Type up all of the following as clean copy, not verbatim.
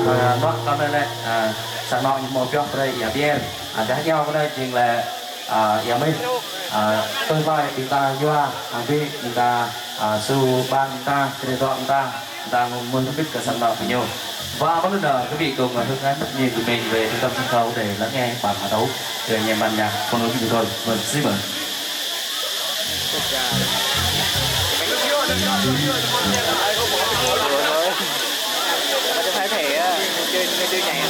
nó con đây này sáng nọ những một chọn đây bien giá nhau cái đây chính là mình tôi coi chúng ta doa vì chúng ta su ban ta để dọn ta muốn biết cả sáng nọ với nhau và bắt đầu quý vị cùng hướng dẫn nhìn của mình về trung tâm sân khấu để lắng nghe bản hòa tấu từ anh em ban nhạc con nối của chúng tôi xin mời. Cho thấy thẻ chơi nhảy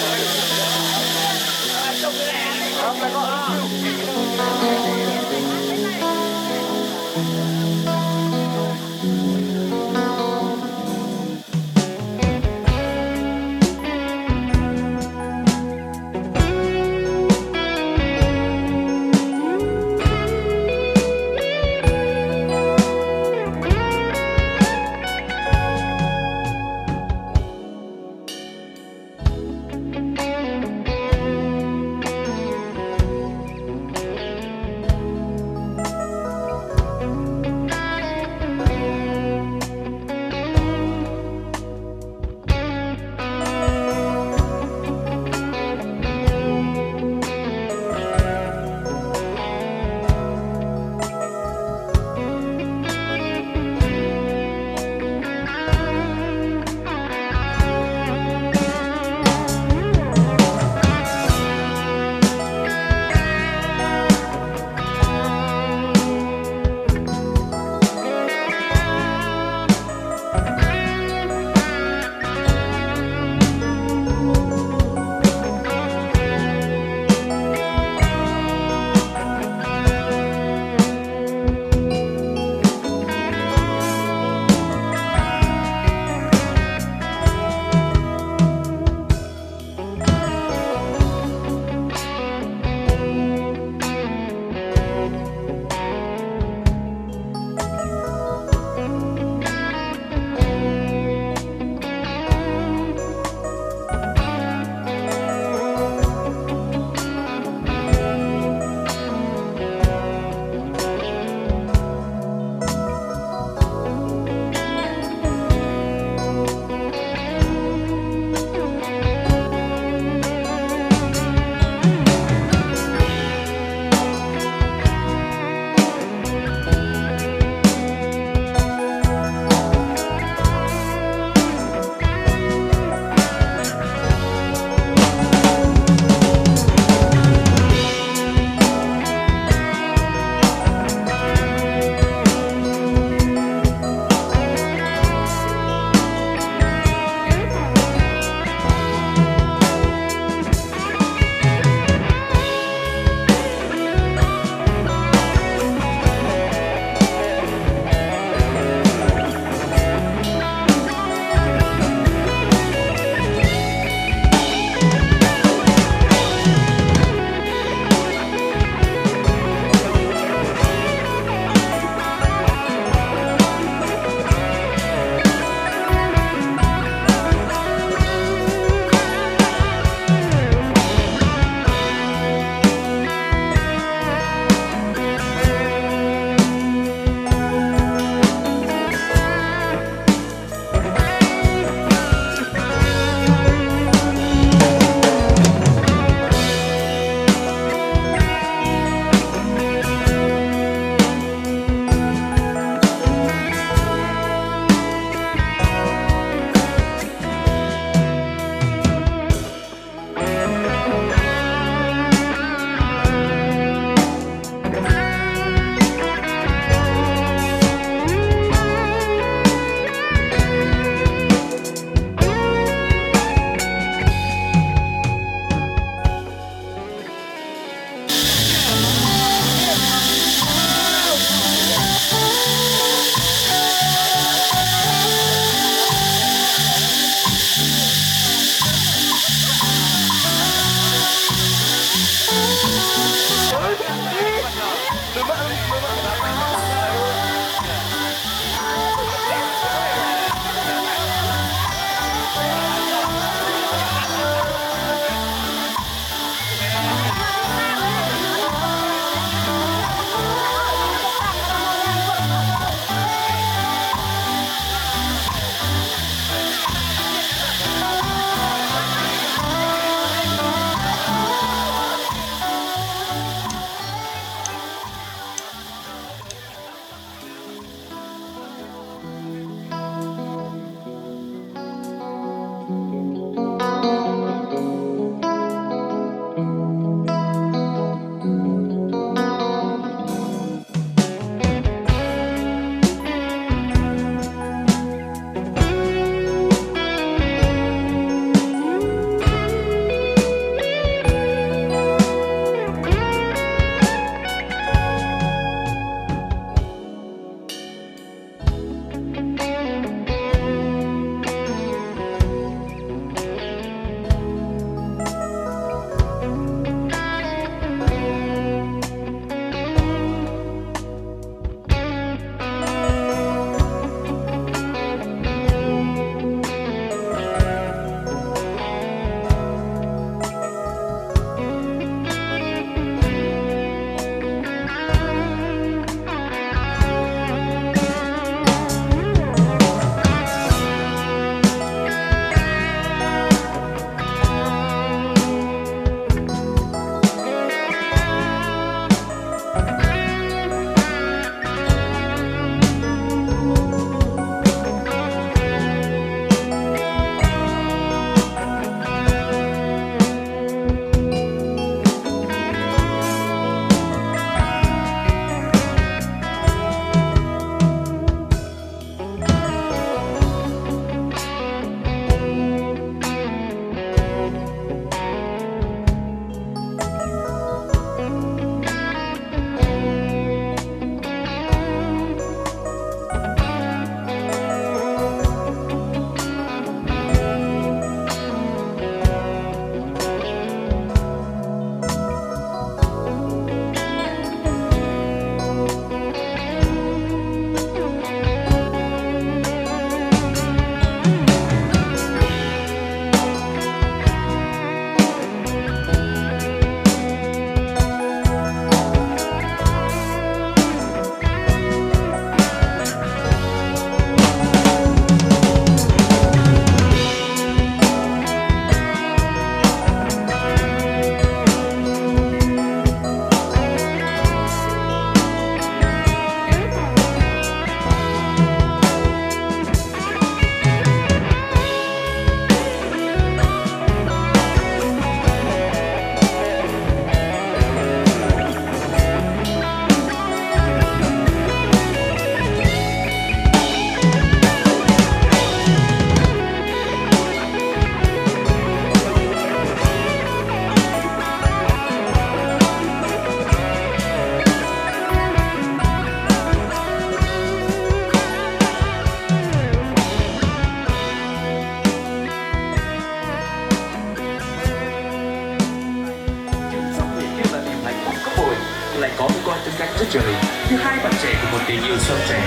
như hai bạn trẻ của một tình yêu son trẻ.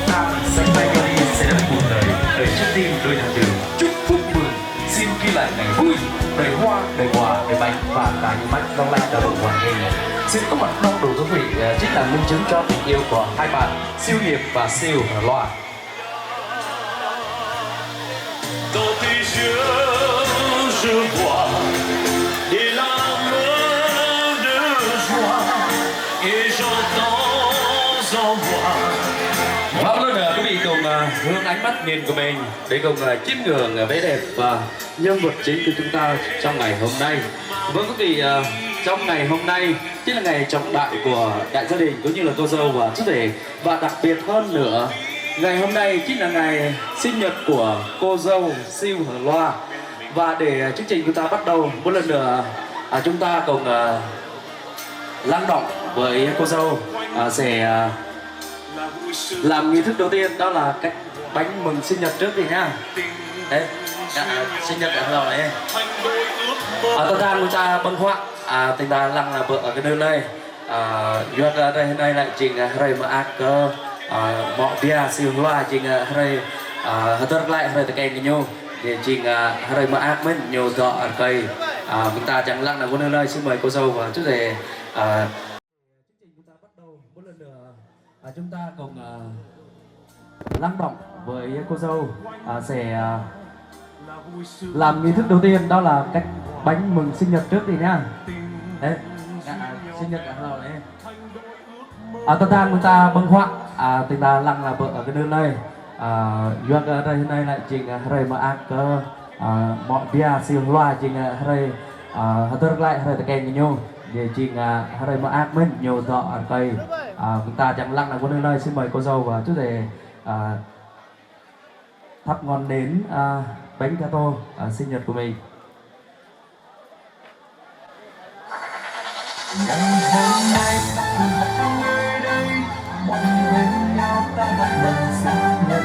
Ta xanh tay nhau đi sẽ là cuộc đời, đời trái tim đôi hàng đường. Chúc phúc mừng, xin ghi lại ngày vui, đời hoa, đời quà, đời bánh và cả những mắt long lanh đã đủ hoàn hình. Sự có mặt đông đủ quý vị chính là minh chứng cho tình yêu của hai bạn Siêu Hiệp và Siêu Loa. Dans tes yeux, je vois des larmes de joie et j'entends en moi. Vâng, luôn quý vị cùng hướng ánh mắt nhìn của mình để cùng chiêm ngưỡng vẻ đẹp và nhân vật chính của chúng ta trong ngày hôm nay. Vâng quý vị, trong ngày hôm nay chính là ngày trọng đại của đại gia đình cũng như là cô dâu và chú rể, và đặc biệt hơn nữa ngày hôm nay chính là ngày sinh nhật của cô dâu Siêu Loa. Và để chương trình chúng ta bắt đầu một lần nữa, chúng ta cùng lắng động với cô dâu sẽ làm nghi thức đầu tiên, đó là cách bánh mừng sinh nhật trước đi nha. Đấy, sinh nhật ở đâu này? Tất cả chúng ta bưng hoa, chúng ta lăng là vợ ở cái nơi này. Duyệt đây hôm nay lại trình rầy mà ác cơ mọi bia Siêu Loa trình rầy tất lại rầy tất cái nhau để trình rầy mà ác mình nhiều dọ ở cây. Chúng ta chẳng lăng là có nơi này. Xin mời cô dâu và chú rể. Chương trình chúng ta bắt đầu một lần nữa, chúng ta cùng lắng động với cô dâu sẽ làm nghi thức đầu tiên, đó là cách bánh mừng sinh nhật trước đi nha. Đấy, sinh nhật ở đâu đấy? Tất cả chúng ta bưng hoa, chúng ta lăng là vợ ở cái nơi này. Duyệt đây hôm nay lại trình rầy mà ác cơ mọi bia Siêu Loa trình rầy tất lại rầy tất cái nhau để trình rầy mà ác mình nhiều dọ ở cây. Chúng ta chẳng lăng là có nơi này. Xin mời cô dâu và chú rể thắp ngọn nến bánh gato sinh nhật của mình. Ngày hôm nay ta cùng học nơi đây, mọi người bên nhau ta bắt mừng sinh nhật.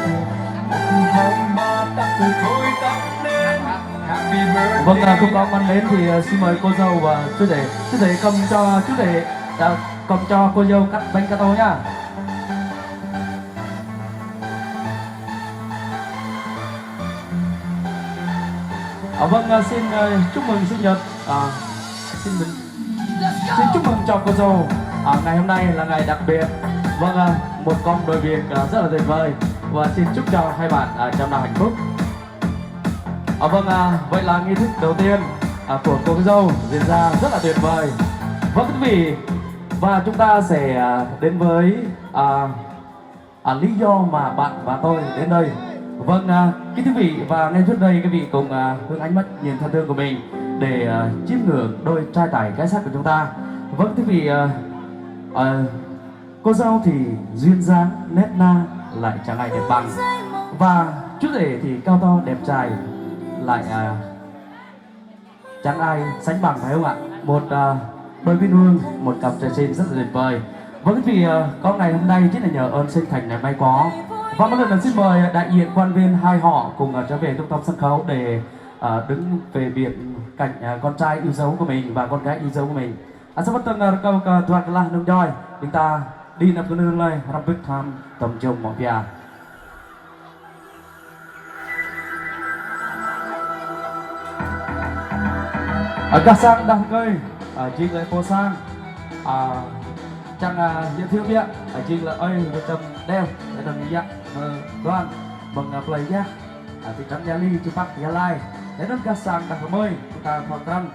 1, 2, 3 ta cùng thôi tắt lên. Happy birthday. Vâng, không có ngọn nến thì xin mời cô dâu và chú rể. Chú rể cầm cho chú rể, cầm cho cô dâu cắt bánh gato nhá. Vâng, xin chúc mừng sinh nhật, xin chúc mừng cho cô dâu. Ngày hôm nay là ngày đặc biệt. Vâng, một công đôi việc rất là tuyệt vời, và xin chúc cho hai bạn trong năm hạnh phúc. Vâng, vậy là nghi thức đầu tiên của cô dâu diễn ra rất là tuyệt vời. Vâng quý vị, và chúng ta sẽ đến với lý do mà bạn và tôi đến đây. Vâng, kính quý vị, và ngay trước đây quý vị cùng hướng ánh mắt nhìn thân thương của mình để chiêm ngưỡng đôi trai tài gái sắc của chúng ta. Vâng quý vị, cô dâu thì duyên dáng nét na lại chẳng ai đẹp bằng, và chú rể thì cao to đẹp trai lại chẳng ai sánh bằng, phải không ạ? Một đôi viên hương, một cặp trai xinh rất là tuyệt vời. Vâng quý vị, có ngày hôm nay chính là nhờ ơn sinh thành này may có. Và một lần nữa xin mời đại diện quan viên hai họ cùng trở về trung tâm sân khấu để đứng về biển cạnh con trai yêu dấu của mình và con gái yêu dấu của mình. Sau một tuần câu toàn là nông doi, chúng ta đi nằm cái nơi này làm việc tham tầm trồng mọi việc. Các sang đang cây, chị lại cô sang, chẳng hiện thiếu biết, chị là ơi được tầm đeo, để tầm như đoan bằng play nhé. Thị trấn Gia Ly, Chu Bắc, Gia Lai. Để đến các sang đang mời chúng ta hoàn thành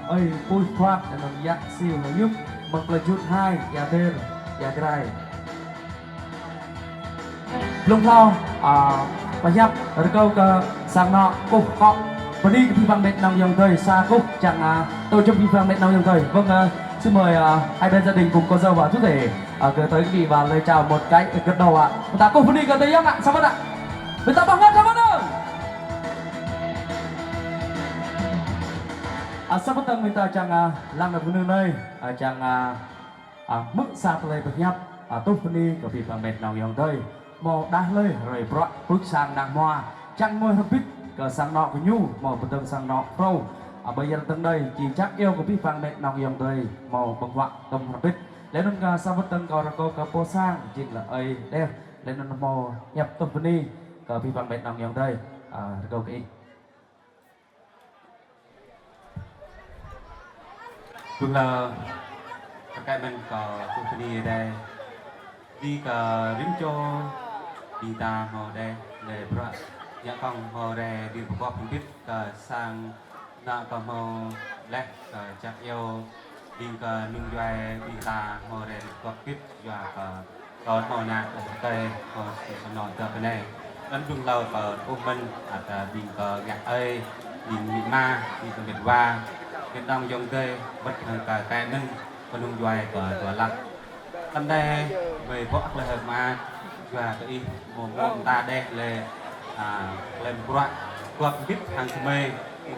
ơi vui thoát để tầm như siêu là giúp bằng play chút 2, Gia Tên, Gia Trai. Lung thao, và nhắc ở câu sang nọ cục họ. Và đi cái vang mệt nào dòng thời xa cúc chẳng tôi trong cái vang mệt nào dòng thời. Vâng, xin mời hai bên gia đình cùng cô dâu và chú rể gửi tới quý vị và lời chào một cái gật đầu ạ. Chúng ta cùng đi gửi tới nhá, sao ạ? Chúng ta bằng hết sao ạ? Sau một tầng người ta chẳng làm được nơi này chẳng mức sạc lời bật nhấp tốt phân đi cái vang mệt nào dòng thời màu đá lời rồi bọt bước sang nàng hoa chẳng môi hợp bít cờ sang nọ của nhu màu một tầng sang nọ pro bây giờ tầng đây chỉ chắc yêu củaพี่ฟังเด็กน้องยองเลยmàu bằng họa tầm hợp bít lên nông sa vất tân cò ra cô cà po sang chính là ấy đeo lên nông mò nhập tâm phân đi cờ phi bằng bẹt nòng nhòng đây câu kỹ vâng là cái mình có công ty đây đi cả rim cho đi ta họ đây để bữa nhà con họ đây điประกอบcông việc cả sang nợ còn họ lẽ cả chắc yêu đi cả nung doài đi ta họ đâyประกอบviệc và cả còn họ nhà cái họ sẽ nói cho cái này nên vâng lâu cả ôm mình đi cả gạt ơi đi ma đi cả miền qua miền đông dòng cây bất cả cái mình còn nung doài cảตัวหลักตั้งแต่về võ là mà và cái một ta đẹp là lên quạt quạt biết hàng mê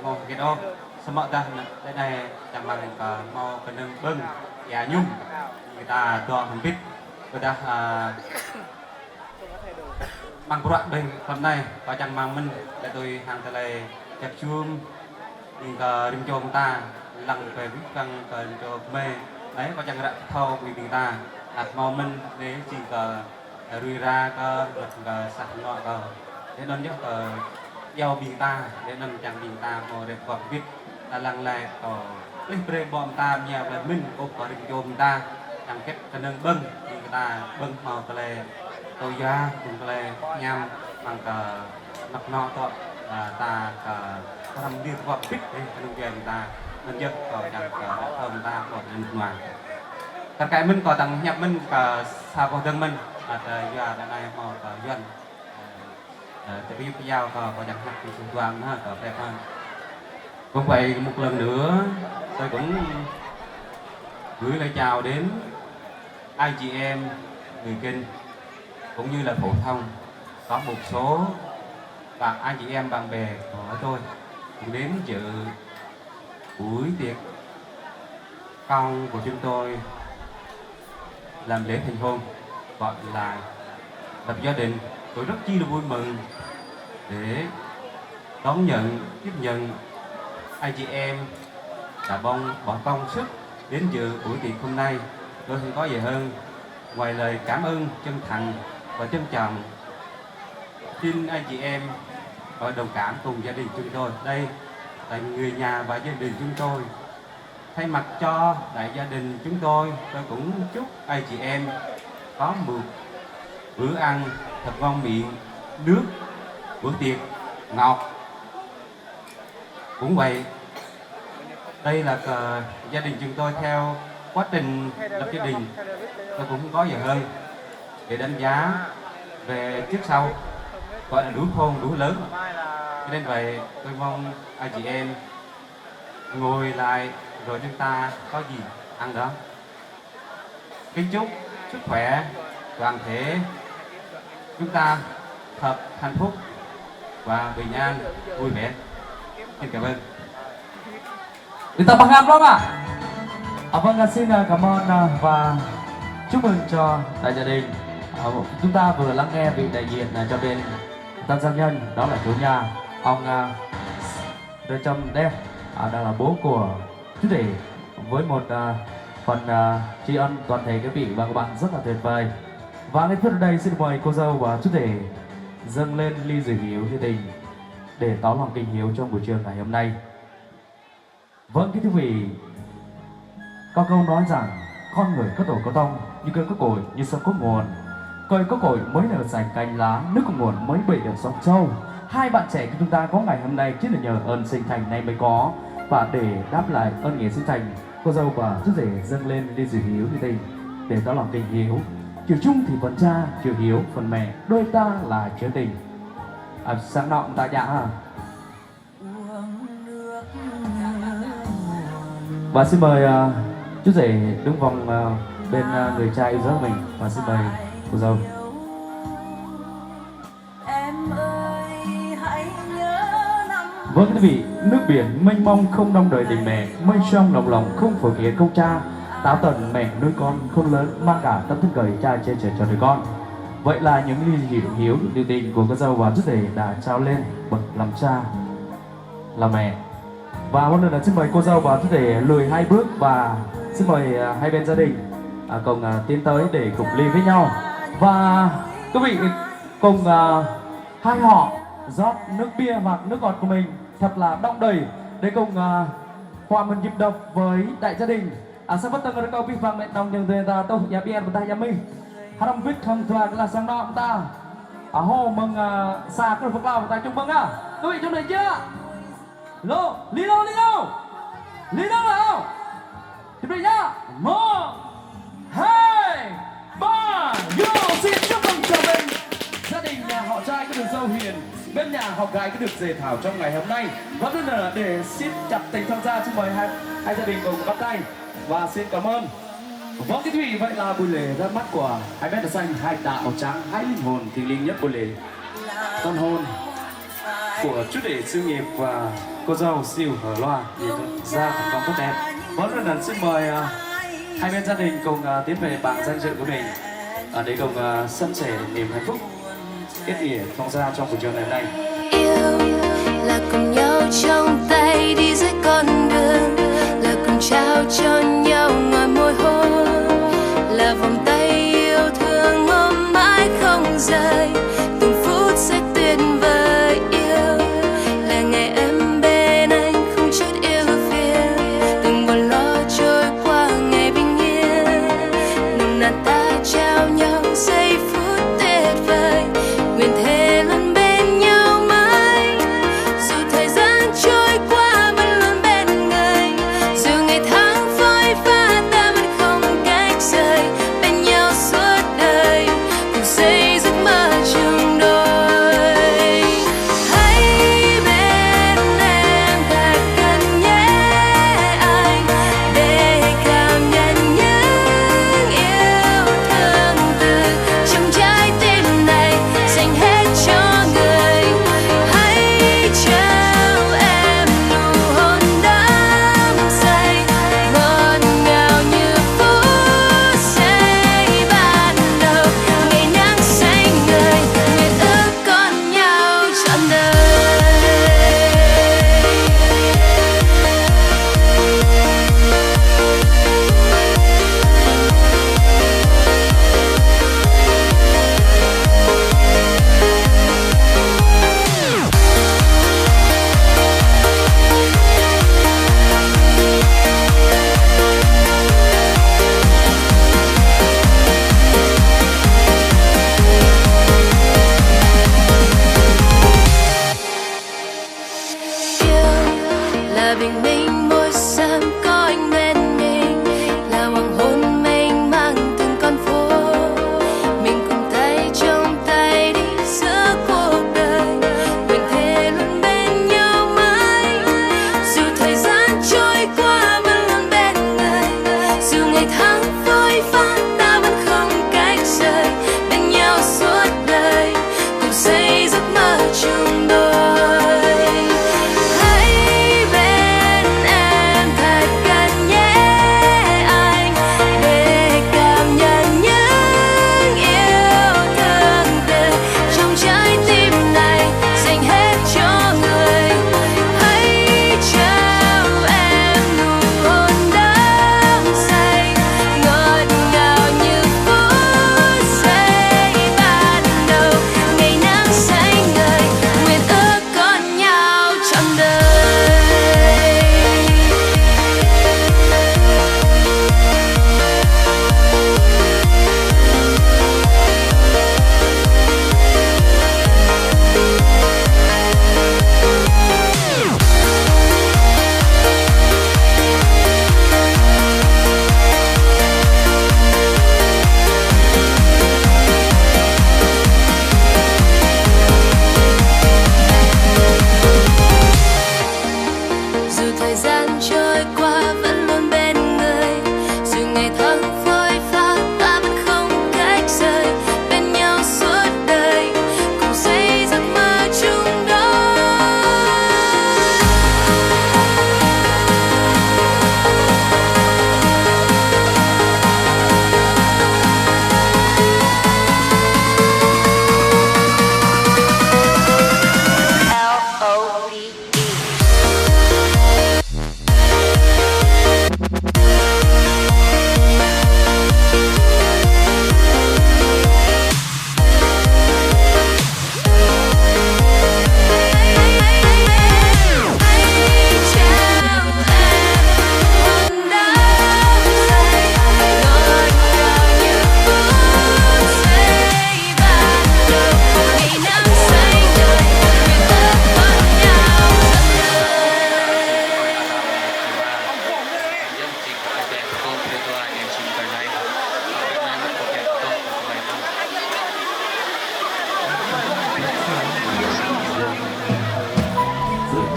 một cái đó sao mọi ta đây này chẳng bằng cả màu cái nâng bưng và nhung người ta cho không biết người ta bằng quạt đây hôm nay và chẳng mang mình để tôi hàng cái này chặt chuông đừng cho người ta lằng về biết căng cần cho mê đấy có chẳng đã thâu vì người ta màu mình để chỉ có rui ra có vật sạch nọ có để nên nhớ giàu bình ta để nên chẳng bình ta mà để quạt viết là lăng lại có lấy bê bom ta nhà là mình cũng có định cho ta chẳng kết cái nâng bưng thì người ta bưng màu cái này tôi ra cùng cái này nhằm bằng cả nọc nọ thôi ta cả làm đi quạt viết để nâng về người ta nên nhớ có chẳng cả thơm ta còn bên ngoài tất cả mình có tăng nhập mình cả sao có thân mình giờ đã này họ có dần để biết giao có chẳng hạn thì xung quanh nó có đẹp hơn cũng vậy một lần nữa tôi cũng gửi lời chào đến anh chị em người Kinh cũng như là phổ thông có một số và anh chị em bạn bè của tôi cũng đến dự buổi tiệc con của chúng tôi làm lễ thành hôn gọi là lập gia đình. Tôi rất chi là vui mừng để đón nhận tiếp nhận anh chị em đã bỏ công sức đến dự buổi tiệc hôm nay. Tôi không có gì hơn ngoài lời cảm ơn chân thành và trân trọng. Xin anh chị em ở đồng cảm cùng gia đình chúng tôi đây là người nhà và gia đình chúng tôi. Thay mặt cho đại gia đình chúng tôi cũng chúc anh chị em có một bữa ăn thật ngon miệng, nước, bữa tiệc ngọt. Cũng vậy, đây là gia đình chúng tôi theo quá trình lập gia đình, tôi cũng không có gì hơn để đánh giá về trước sau, gọi là đủ khôn đủ lớn. Cho nên vậy tôi mong anh chị em ngồi lại rồi chúng ta có gì ăn đó. Kính chúc sức khỏe toàn thể chúng ta thật hạnh phúc và bình an vui vẻ. Xin cảm ơn. Chúng ta bằng âm lắm ạ. Vâng, xin cảm ơn và chúc mừng cho đại gia đình. Chúng ta vừa lắng nghe vị đại diện cho bên tân gia nhân, đó là chủ nhà ông Rê Trâm Đen, đang là bố của chú rể, với một phần tri ân toàn thể quý vị và các bạn rất là tuyệt vời. Và ngay phút đây xin mời cô dâu và chú rể dâng lên ly rượu hiếu như tình để tỏ lòng kính hiếu trong buổi trưa ngày hôm nay. Vâng, kính thưa quý vị, có câu nói rằng con người có tổ có tông, như cây có cội như sông có nguồn. Cây có cội mới nở sành cành lá, nước có nguồn mới bể được sông châu. Hai bạn trẻ của chúng ta có ngày hôm nay chính là nhờ ơn sinh thành này mới có. Và để đáp lại ơn nghĩa sinh thành, cô dâu và chú rể dâng lên ly rượu hiếu như tình để tỏ lòng tình hiếu. Chiều chung thì phần cha, chiều hiếu phần mẹ, đôi ta là chứa tình. Sáng nọ ta dạ hả? Và xin mời chú rể đứng vòng bên người trai yêu dấu mình. Và xin mời cô dâu. Vâng quý vị, nước biển mênh mông không đong đợi tình mẹ, mây sông đồng lòng không phổ nghĩa công cha. Táo tần mẹ nuôi con không lớn, mang cả tâm thân cởi cha che chở cho đứa con. Vậy là những ly hiếu điều tình của cô dâu và chú rể đã trao lên bậc làm cha, làm mẹ. Và hôm nay là xin mời cô dâu và chú rể lùi 2 bước và xin mời hai bên gia đình cùng tiến tới để cùng ly với nhau. Và quý vị cùng hai họ rót nước bia hoặc nước ngọt của mình thật là đong đầy để cùng hòa mình nhịp đập với đại gia đình. Sẽ bắt đầu câu vi phạm mẹ đồng nhân người ta tôi nhà bia của ta nhà mình haram biết không thoa là sang đó ta hô mừng xa cái phục lao của ta chung mừng quý vị trong này chưa lô đi đâu nào chuẩn bị nhá 1 2 3 vô xin chúc mừng chào mừng gia đình nhà họ trai có được dâu hiền bên nhà họ gái có được dề thảo trong ngày hôm nay. Và bây giờ để siết chặt tình tham gia xin mời hai gia đình cùng bắt tay và xin cảm ơn. Vâng quý vị, vậy là buổi lễ ra mắt của hai bé xanh, hai đạo trắng, hai linh hồn thiêng liêng nhất buổi lễ tân hôn của chú rể sự nghiệp và cô dâu siêu hở loa ra thành công tốt đẹp. Vâng lần lần xin mời hai bên gia đình cùng tiến về bảng danh dự của mình để cùng sân sẻ niềm hạnh phúc kết nghĩa thông gia trong buổi chiều ngày hôm nay. Yêu là cùng nhau trong tay đi dưới con đường, là cùng trao cho nhau ngòi môi hôn, là vòng tay yêu thương ôm mãi không rời, từng phút sẽ tuyệt vời. Yêu là ngày em bên anh không chút yêu phiền, từng buồn lo trôi qua ngày bình yên, nồng nàn ta trao nhau giây phút tuyệt vời, nguyện thề luôn bên nhau mãi, dù thời gian trôi qua vẫn luôn bên người, dù ngày tháng phôi pha.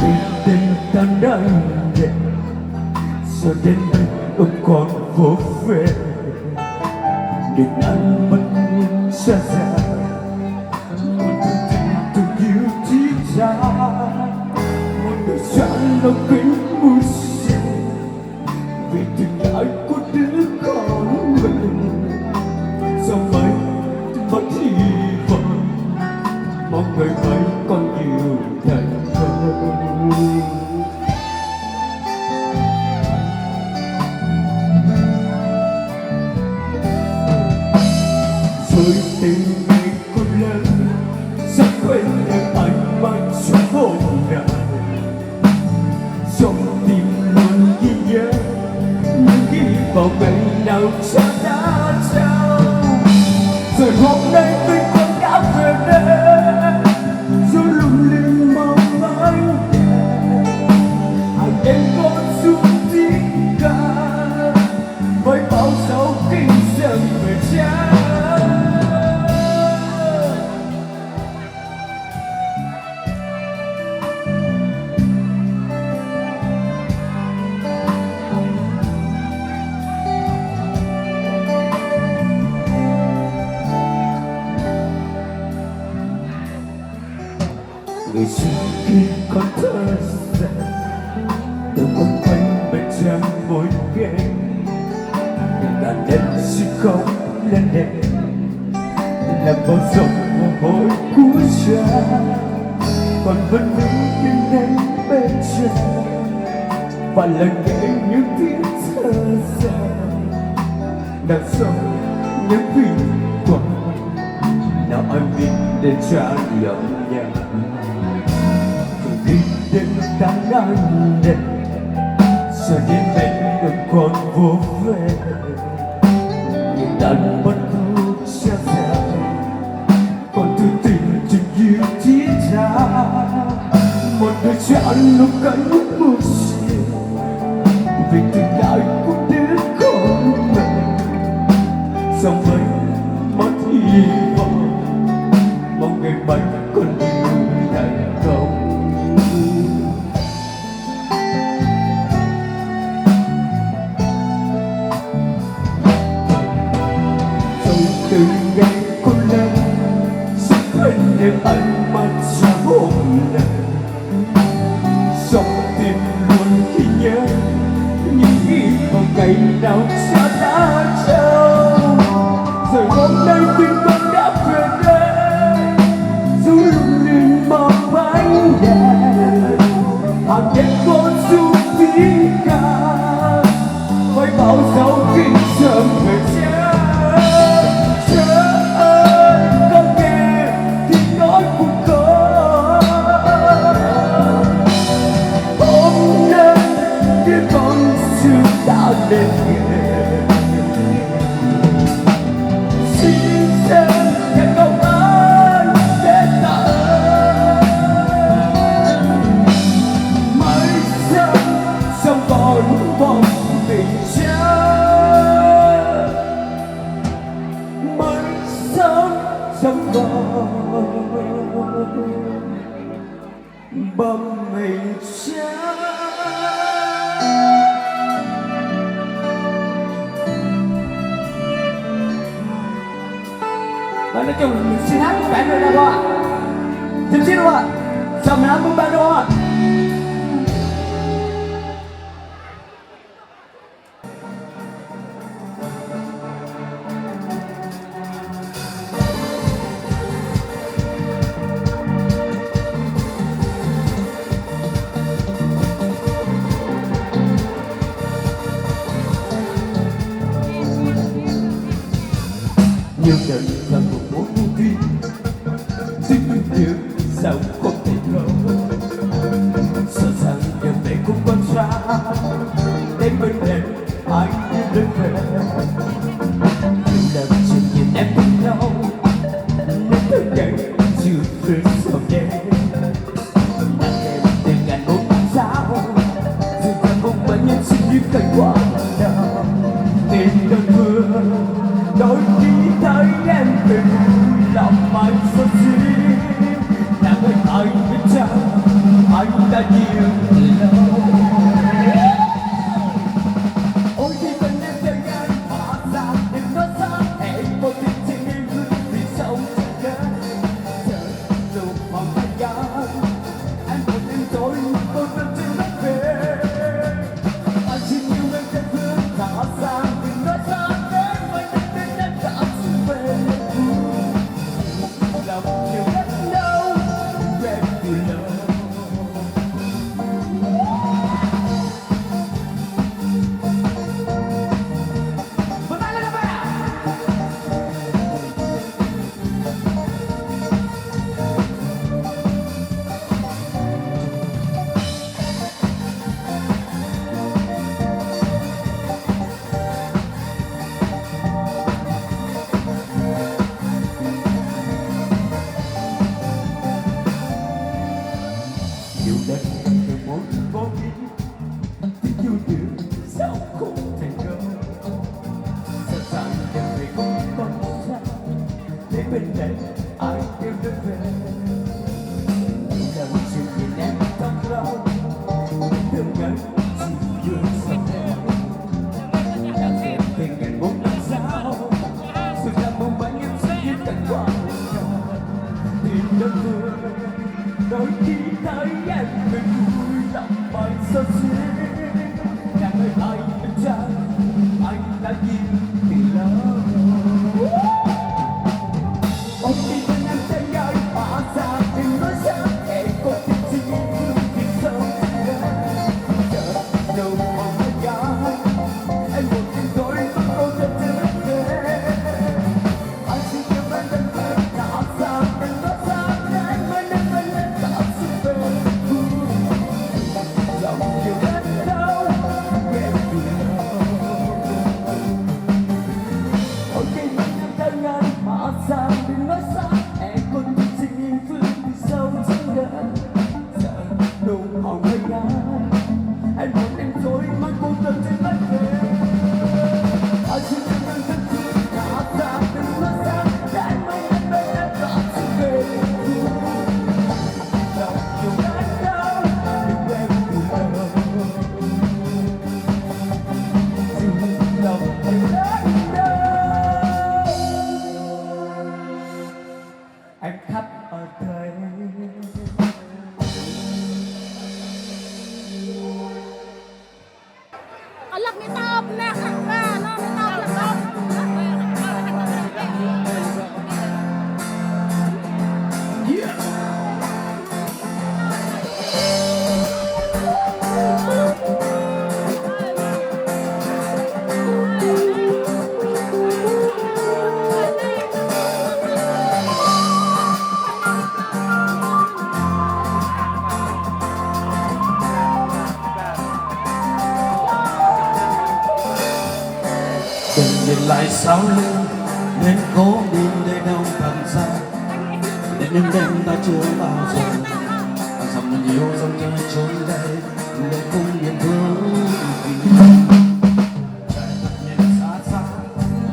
vì tình ta đang đẹp giờ đến đây ông còn vô về để anh mất xa xa một đôi tình từng yêu chỉ ra một đôi sáng lòng kính mùi xinh vì từng ai có đứa con mình sao mấy mất hy vọng mong người mấy con yêu thành công rồi tình ngày con lớn sẽ quên được anh mang cho hồn nào trong tim luôn ghi nhớ những ghi vào ngày nào cha đã trao rồi hôm nay tôi con đã về đây dù lung linh mong anh hàng đêm con xuống tiếng ca với bao dấu kinh dần về cha. Người xưa khi còn thơ dại từ quanh quanh bên trang môi ghé ngàn đêm xin không lên đèn làm bao dòng mồ hôi của cha còn vẫn đứng yên đến bên cha và lần kể những tiếng thơ dại đằng sau những vì quả nào ai biết để trả lòng nhau đi đến ta đang đẹp giờ đến bên đừng còn vô về nhưng đang mất hút xa xa còn thứ tình tình yêu chỉ ra một đôi chọn lúc cánh mưa xìa vì tình ai cũng đến con mình sao vậy mất hy vọng mong ngày mai con yêu thành công. Từ ngày con lớn sẽ quên được anh mắt cho hôm nay trong tim luôn khi nhớ những ghi vào ngày nào cha đã trao rồi hôm nay tình con đã về đây dù lung linh mong ánh đèn hàng đêm con du tiếng ca với bao dấu kinh sớm về cha. Đến xin xem nhà công an để ta mãi sao trong còn vòng tình cha mãi sao trong còn bom mình cha. Và nói chung là mình xin hát của bạn rồi đâu ạ. Xin đâu ạ. Sao mình hát của bạn đâu ạ. Nhiều đời là một mối vô vi tình yêu sao không thể thở sợ rằng giờ này cũng còn xa đến bên em ai như đến về nhiều lần chỉ nhìn em cùng nhau nên thời gian chưa từ sau đêm nặng em từ ngàn bốn sao dù còn không bao nhiêu xin như cảnh qua nào nên đơn mưa đôi khi thấy em về lòng anh sâu xin nàng ơi ai biết chăng anh đã nhiều để ai yêu được về lần chuyện nhìn em trong lâu đừng ngỡ chỉ dương sầu đêm đã xem tình ngày muốn làm sao sự là mong manh em sẽ biết cảnh qua tìm đơn phương đôi khi thấy em mình vui lòng bài sâu xuyên nhà ơi ai bên trái anh đã nhìn từ lâu ôm đi bên em tay ai hóa ra đừng nói ra để có thể suy nghĩ vì sao chờ đâu mong anh gái em một tiếng thôi có câu thật chưa về anh xin cho em đơn về đã ra đừng nói ra để em mới nên đã xin về lòng yêu đến đâu em vì ôi khi mình em tay ai hóa ra đừng nói ra em còn những suy nghĩ phương từ sâu trong đời giờ nụ hồng hơi ngái em muốn em thôi mang cô đơn trên mắt về anh xin em đơn thân thương đã ra đừng nói ra để em mới em bên em đã xin về lòng yêu đến đâu đừng em từ đầu lòng yêu đến đâu em khắp ở đây Alam ni tao na ka no ni tao la tao đừng nhìn lại sau lưng nên cố nhìn để đâu cần xa để những đêm ta chưa bao giờ dòng nhiều dòng chơi trôi đây để cùng niềm thương vì nhìn xa xa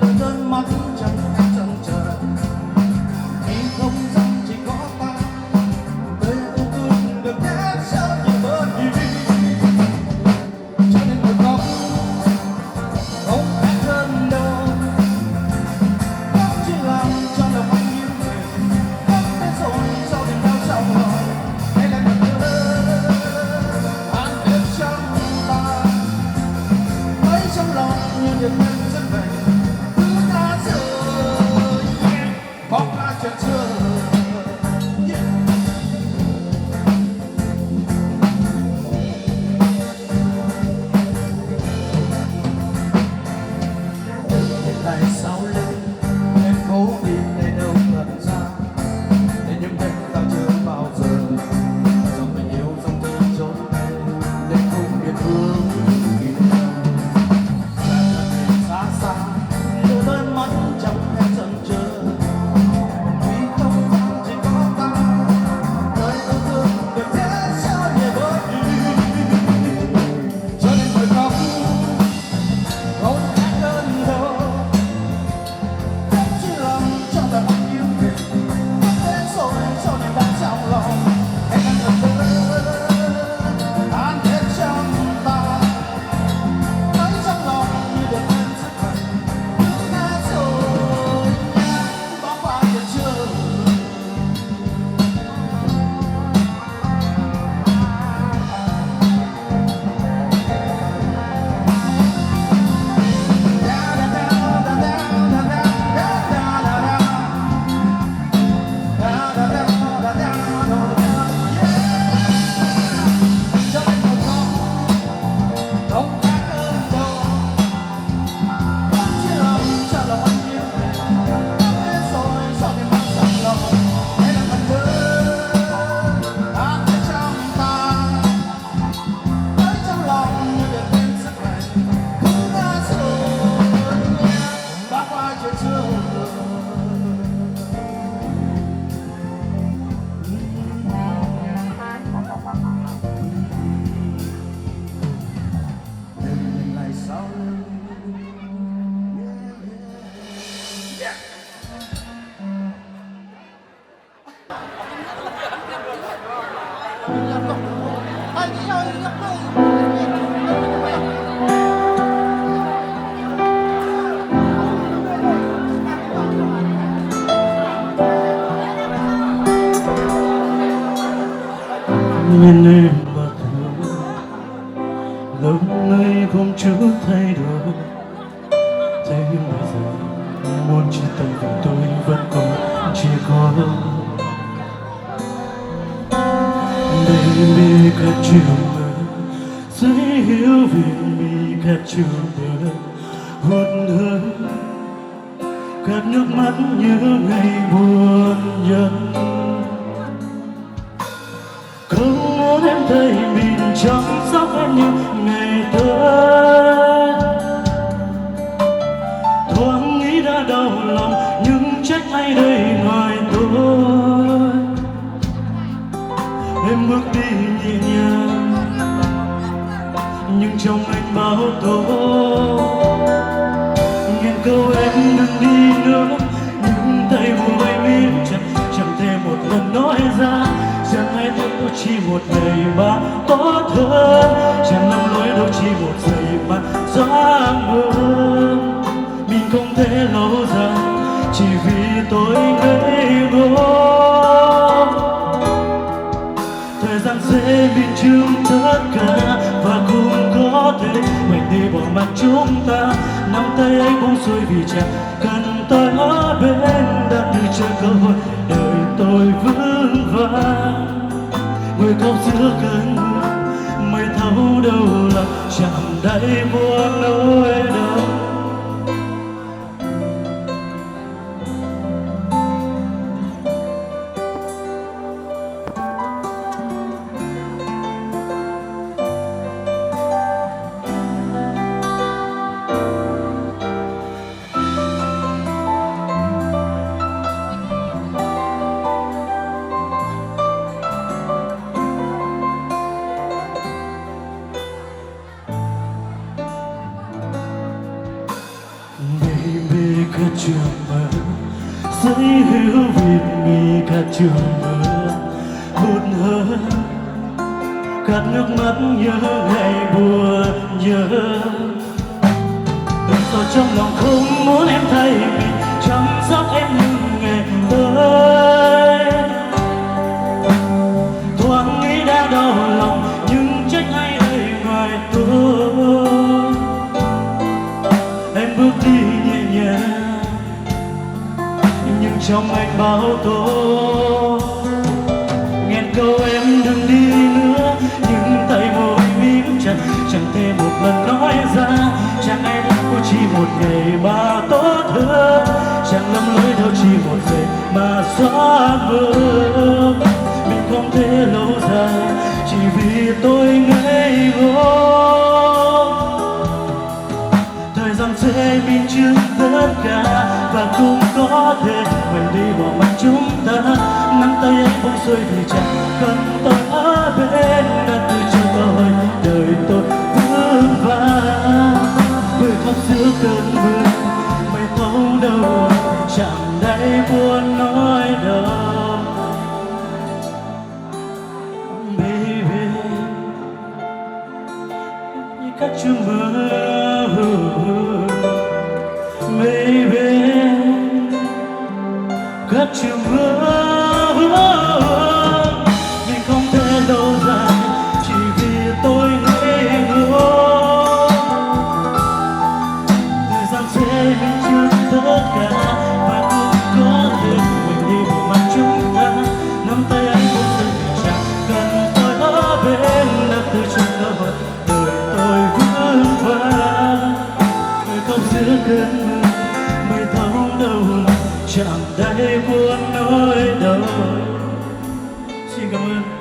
lỡ cơn mắt chẳng chân chờ khi không gian chỉ có ta đời yêu thương được nhét sao như bớt đi cho nên một góc không khác hơn đâu chỉ làm cho lòng anh yêu người khóc đến rồi sau đêm đau trong lòng hay là một đứa an biết trong ta mấy trong lòng như được nhân dân về cứ ta rơi bóng ta chợt chưa lại sau lưng em cố tìm để đâu cần ra để những đêm ta chưa bao giờ dòng tình yêu dòng tin trốn đây để không biết hướng đi đâu xa xa đôi mắt trong em chân chờ vì không bên em mà thương, lòng người không chút thay đổi. Thế nhưng bây giờ muốn chia tay với tôi vẫn còn chỉ có baby cả trường mơ giấy hiểu vì mi cả trường mơ hụt hẫng gạt nước mắt như ngày buồn nhân. Không muốn em thấy mình chăm sóc em như ngày tới, thoáng nghĩ đã đau lòng nhưng trách ai đây ngoài tôi. Em bước đi nhẹ nhàng nhưng trong anh bao tố, nghe câu em đừng đi nữa nhưng tay của anh biết chẳng thể một lần nói ra. Chẳng ai đâu chỉ một ngày mà tốt hơn, chẳng lầm lỗi đâu chỉ một giây mà giấc mơ mình không thể lâu dài chỉ vì tôi ngây ngô. Thời gian sẽ biên chứng tất cả và cũng có thể quên đi bỏ mặt chúng ta. Nắm tay anh buông xuôi vì chẳng cần tôi ở bên, đã từ chờ cơ hội đời tôi vững vàng. Người khóc giữa cơn mưa mới thấu đâu là chạm đáy buồn nỗi đau. Baby cả trường mơ giấy hiểu việc mi cả trường mơ hụt hẫng gạt nước mắt nhớ ngày buồn nhớ. Tôi trong lòng không muốn em thấy mình chăm sóc em như ngày tới, thoáng nghĩ đã đau lòng nhưng trách ai đây ngoài tôi. Em bước đi nhẹ nhàng nhưng trong anh bao tố, nghe câu em đừng đi nữa nhưng tay môi mím chặt chẳng thể một lần nói ra. Chẳng ai đâu chỉ một ngày mà tốt hơn, chẳng lầm lỗi đâu chỉ một giây mà xóa mơ mình không thể lâu dài chỉ vì tôi ngây ngô. Thời gian sẽ biên chứng tất cả và cũng có thể quên đi bỏ mặt chúng ta. Nắm tay anh buông xuôi vì chẳng cần tôi ở bên, đã từ chờ cơ hội đời tôi vững vàng. Người khóc giữa cơn mưa mới thấu đâu chạm đáy buồn nói đâu. Baby như các trường mơ, baby các trường mơ mình không thể lâu dài chỉ vì tôi ngây ngô. Thời gian sẽ minh chứng tất cả và cũng có thể quên đi bộ mặt chúng ta. Nắm tay anh buông xuôi chẳng cần tôi ở bên, đã từ trong cơ hội đời tôi vững vàng. Người khóc giữa cơn mưa mới thấu đâu là chạm đáy buồn nỗi đau. Xin cảm ơn.